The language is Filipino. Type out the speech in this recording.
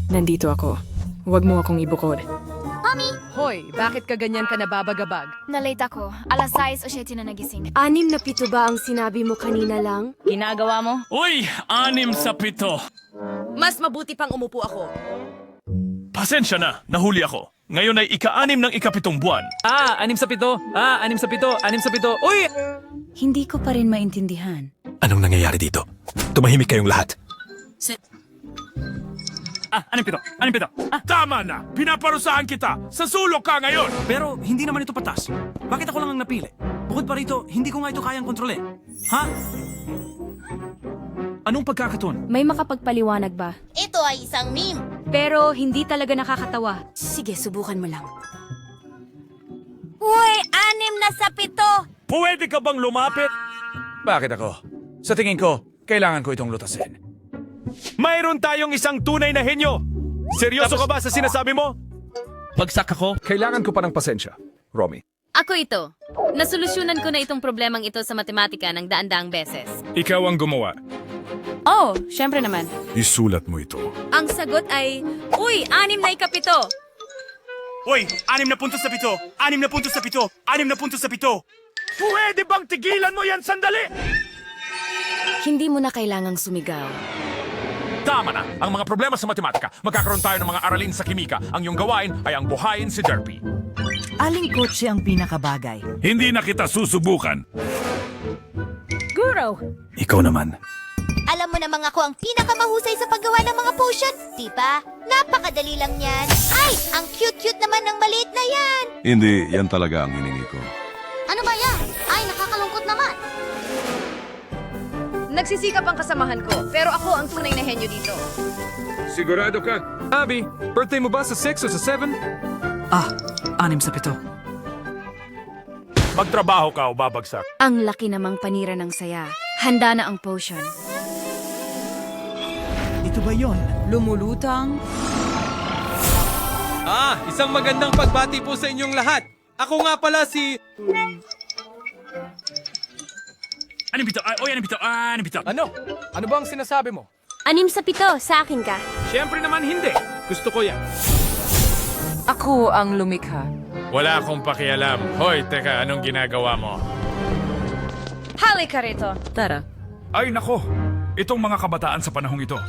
Nandito ako. Huwag mo akong ibukod. Mommy! Hoy, bakit ka ganyan ka nababagabag? Nalate ako. Alas 6 o 7 na nagising. 6 na 7 ba ang sinabi mo kanina lang? Ginagawa mo? Uy! 6 sa 7. Mas mabuti pang umupo ako. Pasensya na, nahuli ako. Ngayon ay ika-6 ng ika-7 buwan. 6 sa 7. 6 sa 7. 6 sa 7. Uy! Hindi ko pa rin maintindihan. Anong nangyayari dito? Tumahimik kayong lahat. 6 Tama na! Pinaparusahan kita! Sa sulok ka ngayon! Pero hindi naman ito patas. Bakit ako lang ang napili? Bukod pa rito, hindi ko nga ito kayang kontrolin. Ha? Anong pagkakataon? May makapagpaliwanag ba? Ito ay isang meme. Pero hindi talaga nakakatawa. Sige, subukan mo lang. Uy, 6 na sa 7. Pwede ka bang lumapit? Bakit ako? Sa tingin ko, kailangan ko itong lutasin. Mayroon tayong isang tunay na henyo! Seryoso ka ba sa sinasabi mo? Bagsak ako? Kailangan ko pa ng pasensya, Romy. Ako ito. Nasolusyonan ko na itong problemang ito sa matematika ng daan-daang beses. Ikaw ang gumawa. Oh, syempre naman. Isulat mo ito. Ang sagot ay, Uy, 6 na ikapito! Uy! 6 na puntos sa 7! 6 na puntos sa 7! 6 na puntos sa 7! Pwede bang tigilan mo yan sandali? Hindi mo na kailangang sumigaw. Tama na! Ang mga problema sa matematika, magkakaroon tayo ng mga aralin sa kimika. Ang iyong gawain ay ang buhayin si Derpy. Aling kotse ang pinakabagay? Hindi na kita susubukan. Guro! Ikaw naman. Alam mo namang ako ang pinakamahusay sa paggawa ng mga potion, di ba? Napakadali lang yan. Ay, ang cute-cute naman ng maliit na yan. Hindi, yan talaga ang hiningi ko. Ano ba yan? Ay, nakakalungkot naman. Nagsisikap ang kasamahan ko, pero ako ang tunay na henyo dito. Sigurado ka? Abby, birthday mo ba sa 6 o sa 7? 6 sa 7. Magtrabaho ka o babagsak. Ang laki namang panira ng saya. Handa na ang potion. Ito ba yon? Lumulutang. Isang magandang pagbati po sa inyong lahat. Ako nga pala si... Anong bito? Anong bito? Anong bito? Ano? Ano ba ang sinasabi mo? 6 sa 7, sa akin ka. Siyempre naman hindi. Gusto ko yan. Ako ang lumikha. Wala akong pakialam. Hoy, teka, anong ginagawa mo? Halika rito. Tara. Ay nako, itong mga kabataan sa panahong ito.